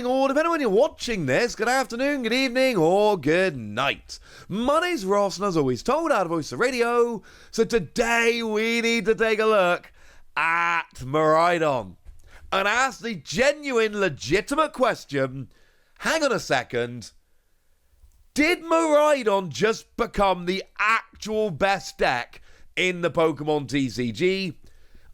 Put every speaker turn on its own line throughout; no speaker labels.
morning, or depending on when you're watching this, good afternoon, good evening, or good night. My name's Ross, and as always told, out of Voice of Radio. So today we need to take a look at Miraidon and ask the genuine, legitimate question, hang on a second, did Miraidon just become the actual best deck in the Pokémon TCG?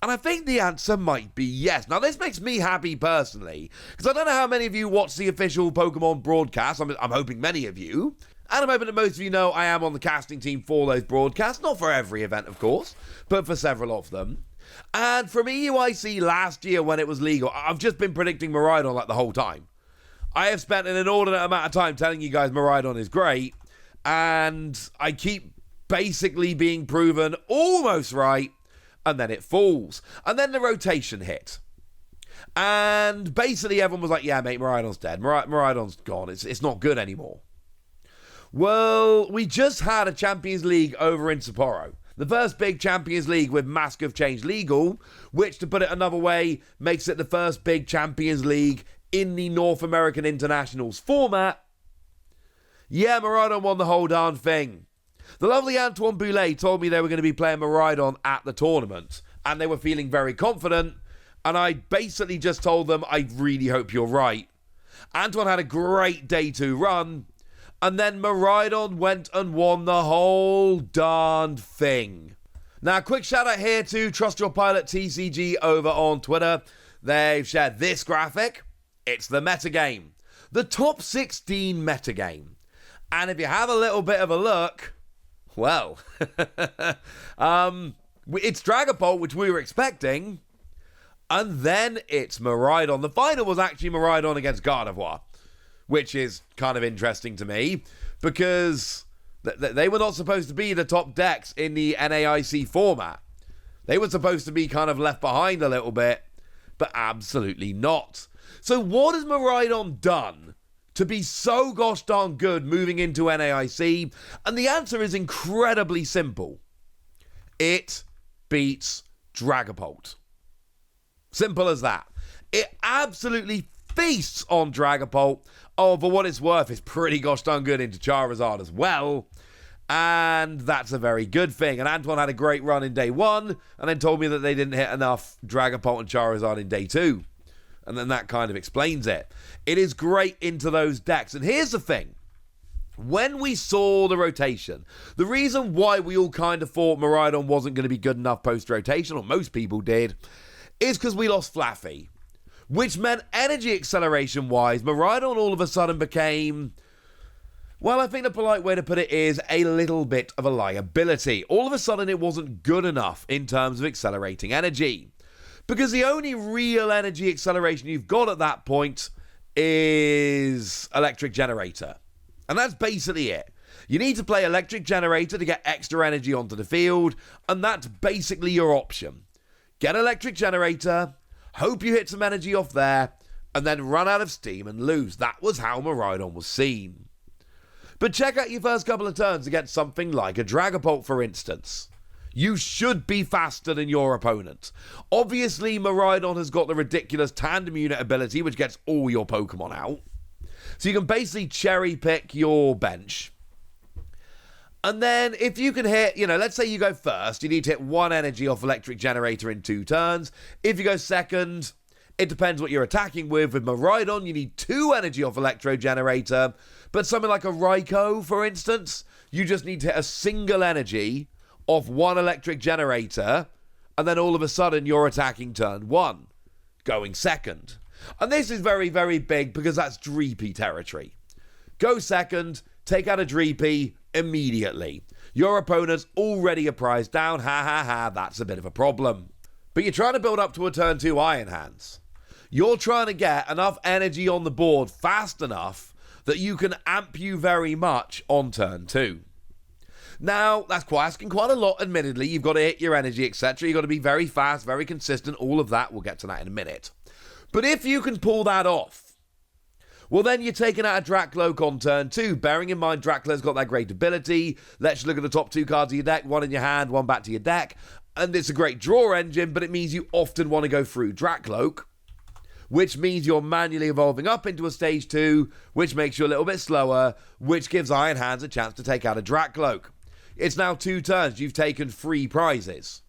And I think the answer might be yes. Now, this makes me happy personally, because I don't know how many of you watch the official Pokemon broadcast. I'm hoping many of you. And I'm hoping that most of you know I am on the casting team for those broadcasts. Not for every event, of course, but for several of them. And from EUIC last year when it was legal, I've just been predicting Miraidon like the whole time. I have spent an inordinate amount of time telling you guys Miraidon is great, and I keep basically being proven almost right, and then it falls. And then the rotation hit. And basically everyone was like, yeah, mate, Miraidon's dead. Miraidon's gone. It's not good anymore. Well, we just had a Champions League over in Sapporo. The first big Champions League with Mask of Change legal, which, to put it another way, makes it the first big Champions League in the North American Internationals format. Yeah, Miraidon won the whole darn thing. The lovely Antoine Boulet told me they were going to be playing Miraidon at the tournament, and they were feeling very confident, and I basically just told them, I really hope you're right. Antoine had a great day 2 run, and then Miraidon went and won the whole darned thing. Now, quick shout out here to Trust Your Pilot TCG over on Twitter. They've shared this graphic. It's the metagame. The top 16 metagame. And if you have a little bit of a look, well, it's Dragapult, which we were expecting, and then it's Miraidon. The final was actually Miraidon against Gardevoir, which is kind of interesting to me, because they were not supposed to be the top decks in the NAIC format. They were supposed to be kind of left behind a little bit, but absolutely not. So what has Miraidon done to be so gosh darn good moving into NAIC? And the answer is incredibly simple. It beats Dragapult. Simple as that. It absolutely feasts on Dragapult. Oh, for what it's worth, it's pretty gosh darn good into Charizard as well. And that's a very good thing. And Antoine had a great run in day 1, and then told me that they didn't hit enough Dragapult and Charizard in day 2. And then that kind of explains it. It is great into those decks. And here's the thing. When we saw the rotation, the reason why we all kind of thought Miraidon wasn't going to be good enough post-rotation, or most people did, is because we lost Flaffy. Which meant energy acceleration-wise, Miraidon all of a sudden became, well, I think the polite way to put it is a little bit of a liability. All of a sudden it wasn't good enough in terms of accelerating energy. Because the only real energy acceleration you've got at that point is Electric Generator. And that's basically it. You need to play Electric Generator to get extra energy onto the field, and that's basically your option. Get Electric Generator, hope you hit some energy off there, and then run out of steam and lose. That was how Miraidon was seen. But check out your first couple of turns against something like a Dragapult, for instance. You should be faster than your opponent. Obviously, Miraidon has got the ridiculous tandem unit ability, which gets all your Pokemon out. So you can basically cherry pick your bench. And then if you can hit, let's say you go first, you need to hit 1 energy off Electric Generator in 2 turns. If you go second, it depends what you're attacking with. With Miraidon, you need 2 energy off Electro Generator. But something like a Raikou, for instance, you just need to hit a single energy off 1 Electric Generator, and then all of a sudden you're attacking turn 1, going second. And this is very, very big because that's Dreepy territory. Go second, take out a Dreepy immediately. Your opponent's already a prize down, that's a bit of a problem. But you're trying to build up to a turn 2 Iron Hands. You're trying to get enough energy on the board fast enough that you can amp you very much on turn 2. Now, that's asking quite a lot, admittedly. You've got to hit your energy, etc. You've got to be very fast, very consistent, all of that. We'll get to that in a minute. But if you can pull that off, well, then you're taking out a Dracloak on turn 2. Bearing in mind, Dracloak's got that great ability. Let's look at the top 2 cards of your deck. 1 in your hand, 1 back to your deck. And it's a great draw engine, but it means you often want to go through Dracloak. which means you're manually evolving up into a stage 2, which makes you a little bit slower, which gives Iron Hands a chance to take out a Drakcloak. It's now 2 turns. You've taken 3 prizes.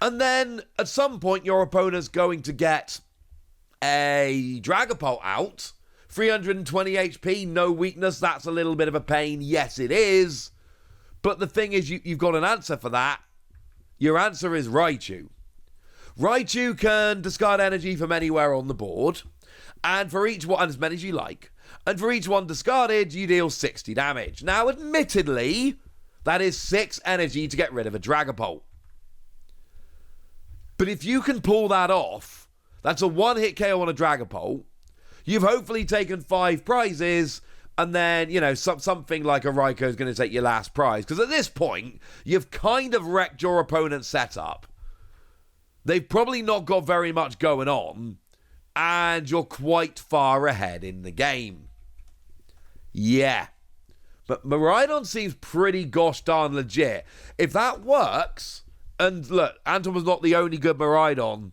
And then, at some point, your opponent's going to get a Dragapult out. 320 HP, no weakness. That's a little bit of a pain. Yes, it is. But the thing is, you've got an answer for that. Your answer is Raichu. Raichu can discard energy from anywhere on the board, and for each one, as many as you like, and for each one discarded, you deal 60 damage. Now, admittedly, that is 6 energy to get rid of a Dragapult. But if you can pull that off, that's a 1-hit KO on a Dragapult. You've hopefully taken 5 prizes, and then, something like a Raikou is going to take your last prize. Because at this point, you've kind of wrecked your opponent's setup. They've probably not got very much going on, and you're quite far ahead in the game. Yeah. But Miraidon seems pretty gosh darn legit. If that works, and look, Anton was not the only good Miraidon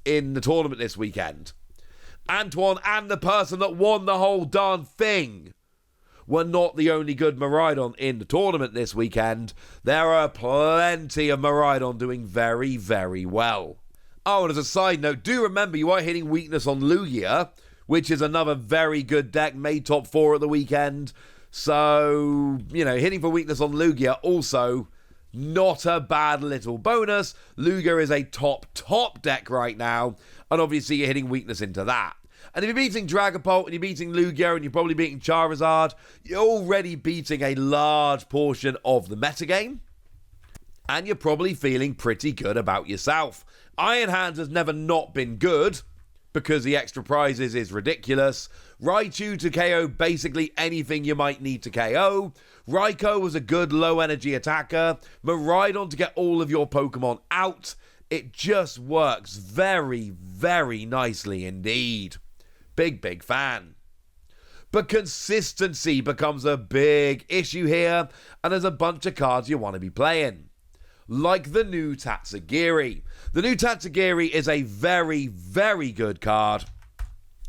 in the tournament this weekend. Antoine and the person that won the whole darn thing were not the only good Miraidon in the tournament this weekend. There are plenty of Miraidon doing very, very well. Oh, and as a side note, do remember you are hitting weakness on Lugia, which is another very good deck, made top 4 at the weekend. So, hitting for weakness on Lugia also not a bad little bonus. Lugia is a top deck right now, and obviously you're hitting weakness into that. And if you're beating Dragapult and you're beating Lugia and you're probably beating Charizard, you're already beating a large portion of the metagame. And you're probably feeling pretty good about yourself. Iron Hands has never not been good, because the extra prizes is ridiculous. Raichu to KO basically anything you might need to KO. Raikou was a good low energy attacker. Miraidon to get all of your Pokemon out. It just works very, very nicely indeed. Big fan. But consistency becomes a big issue here, and there's a bunch of cards you want to be playing. Like the new Tatsugiri. The new Tatsugiri is a very, very good card.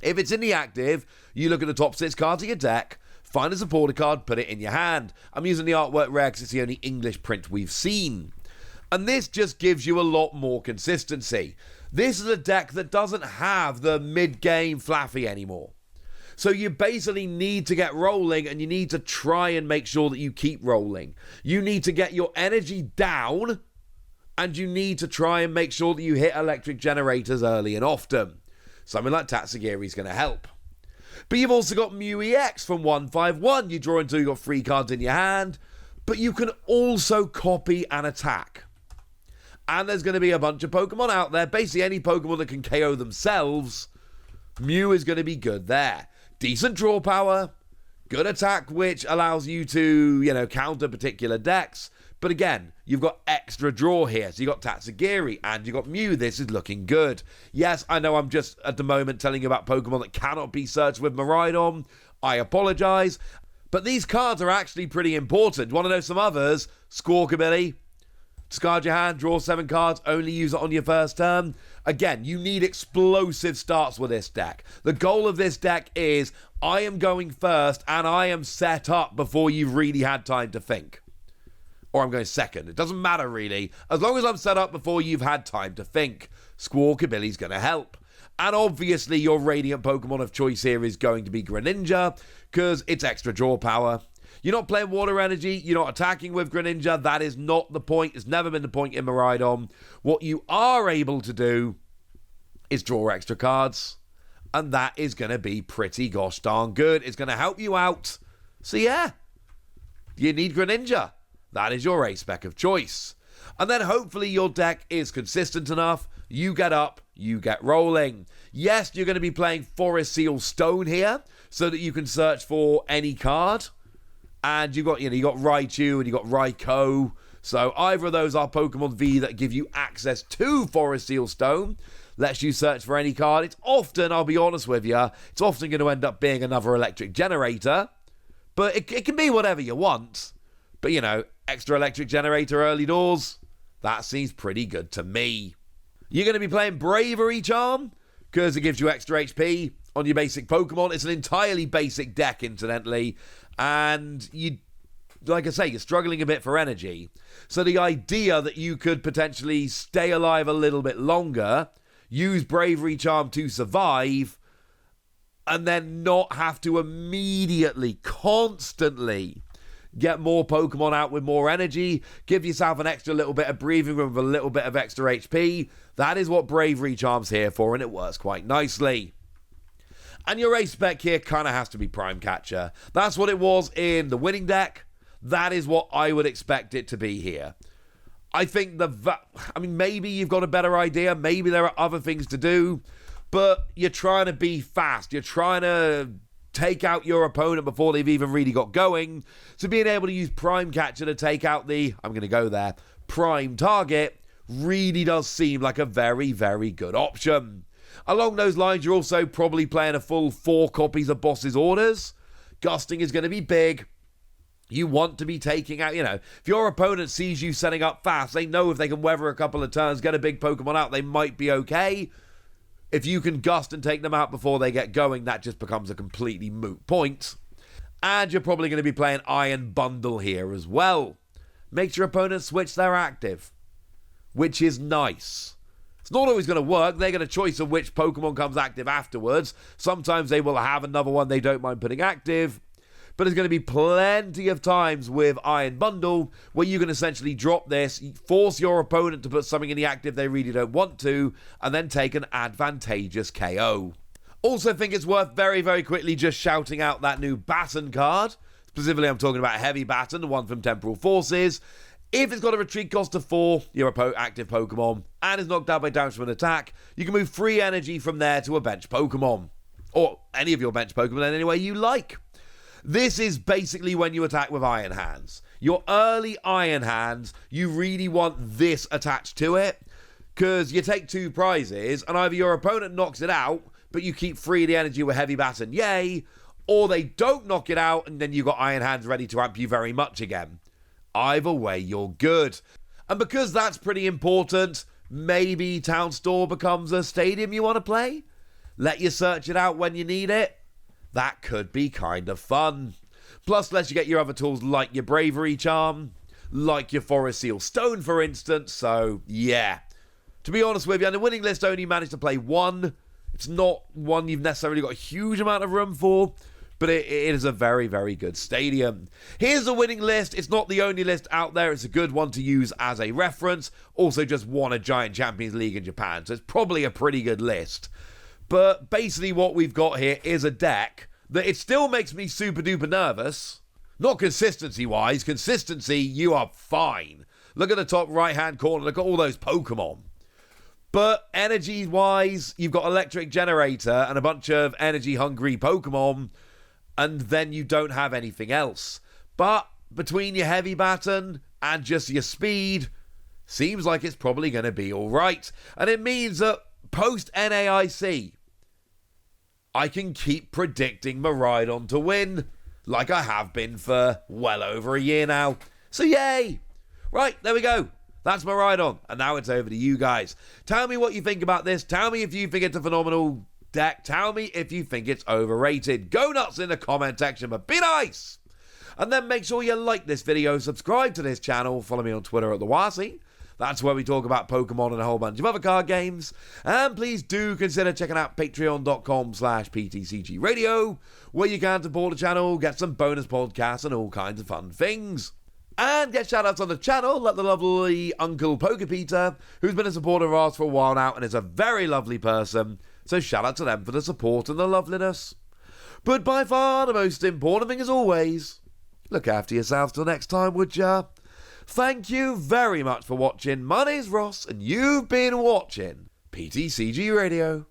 If it's in the active, you look at the top 6 cards of your deck, find a supporter card, put it in your hand. I'm using the artwork rare because it's the only English print we've seen. And this just gives you a lot more consistency. This is a deck that doesn't have the mid-game flaffy anymore. So you basically need to get rolling, and you need to try and make sure that you keep rolling. You need to get your energy down, and you need to try and make sure that you hit electric generators early and often. Something like Tatsugiri is going to help. But you've also got Mew EX from 151. You draw until you've got 3 cards in your hand, but you can also copy and attack. And there's going to be a bunch of Pokemon out there. Basically, any Pokemon that can KO themselves, Mew is going to be good there. Decent draw power, good attack, which allows you to, counter particular decks. But again, you've got extra draw here. So you've got Tatsugiri and you've got Mew. This is looking good. Yes, I know I'm just at the moment telling you about Pokemon that cannot be searched with Miraidon. I apologize. But these cards are actually pretty important. Want to know some others? Squawkabilly. Discard your hand, draw 7 cards, only use it on your first turn. Again, you need explosive starts with this deck. The goal of this deck is, I am going first and I am set up before you've really had time to think. Or I'm going second. It doesn't matter really. As long as I'm set up before you've had time to think, Squawkabilly's going to help. And obviously your Radiant Pokemon of choice here is going to be Greninja, because it's extra draw power. You're not playing water energy, you're not attacking with Greninja, that is not the point, it's never been the point in Miraidon. What you are able to do is draw extra cards, and that is going to be pretty gosh darn good. It's going to help you out. So yeah, you need Greninja. That is your A-spec of choice. And then hopefully your deck is consistent enough, you get up, you get rolling. Yes, you're going to be playing Forest Seal Stone here, so that you can search for any card. And you got Raichu and you got Raikou. So either of those are Pokemon V that give you access to Forest Seal Stone. Lets you search for any card. It's often, I'll be honest with you, it's often going to end up being another electric generator. But it can be whatever you want. But, extra electric generator early doors, that seems pretty good to me. You're going to be playing Bravery Charm, because it gives you extra HP on your basic Pokemon. It's an entirely basic deck, incidentally, and like I say, you're struggling a bit for energy. So the idea that you could potentially stay alive a little bit longer, use Bravery Charm to survive, and then not have to immediately, constantly get more Pokemon out with more energy, give yourself an extra little bit of breathing room with a little bit of extra HP. That is what Bravery Charm's here for, and it works quite nicely. And your ace spec here kind of has to be Prime Catcher. That's what it was in the winning deck. That is what I would expect it to be here. I think maybe you've got a better idea. Maybe there are other things to do, but you're trying to be fast. You're trying to take out your opponent before they've even really got going. So being able to use Prime Catcher to take out prime target really does seem like a very, very good option. Along those lines, you're also probably playing a full 4 copies of Boss's Orders. Gusting is going to be big. You want to be taking out, if your opponent sees you setting up fast, they know if they can weather a couple of turns, get a big Pokemon out, they might be okay. If you can gust and take them out before they get going, that just becomes a completely moot point. And you're probably going to be playing Iron Bundle here as well. Makes your opponent switch their active, which is nice. It's not always going to work. They get a choice of which Pokemon comes active afterwards. Sometimes they will have another one they don't mind putting active. But there's going to be plenty of times with Iron Bundle where you can essentially drop this, force your opponent to put something in the active they really don't want to, and then take an advantageous KO. Also think it's worth very, very quickly just shouting out that new Baton card. Specifically, I'm talking about Heavy Baton, the one from Temporal Forces. If it's got a retreat cost of 4, you're an active Pokemon, and is knocked out by damage from an attack, you can move free energy from there to a bench Pokemon. Or any of your bench Pokemon in any way you like. This is basically when you attack with Iron Hands. Your early Iron Hands, you really want this attached to it, because you take 2 prizes, and either your opponent knocks it out, but you keep free the energy with Heavy Baton, yay, or they don't knock it out, and then you've got Iron Hands ready to amp you very much again. Either way, you're good. And because that's pretty important, maybe Town Store becomes a stadium you want to play? Let you search it out when you need it? That could be kind of fun. Plus, lets you get your other tools like your Bravery Charm, like your Forest Seal Stone, for instance. So, yeah. To be honest with you, on the winning list, only managed to play 1. It's not one you've necessarily got a huge amount of room for, but it is a very, very good stadium. Here's the winning list. It's not the only list out there. It's a good one to use as a reference. Also just won a Giant Champions League in Japan, so it's probably a pretty good list. But basically what we've got here is a deck that it still makes me super duper nervous. Not consistency-wise. Consistency, you are fine. Look at the top right-hand corner. Look at all those Pokemon. But energy-wise, you've got Electric Generator and a bunch of energy-hungry Pokemon, and then you don't have anything else. But between your Heavy Baton and just your speed, seems like it's probably going to be all right. And it means that post-NAIC, I can keep predicting Miraidon to win, like I have been for well over a year now. So yay! Right, there we go. That's Miraidon, and now it's over to you guys. Tell me what you think about this. Tell me if you think it's a phenomenal deck. Tell me if you think it's overrated. Go nuts in the comment section, but be nice! And then make sure you like this video, subscribe to this channel, follow me on Twitter at TheWasi. That's where we talk about Pokemon and a whole bunch of other card games. And please do consider checking out patreon.com/PTCG Radio, where you can support the channel, get some bonus podcasts and all kinds of fun things. And get shoutouts on the channel, like the lovely Uncle Pokepeter, who's been a supporter of ours for a while now and is a very lovely person. So shout out to them for the support and the loveliness. But by far the most important thing as always, look after yourselves till next time, would ya? Thank you very much for watching. My name's Ross, and you've been watching PTCG Radio.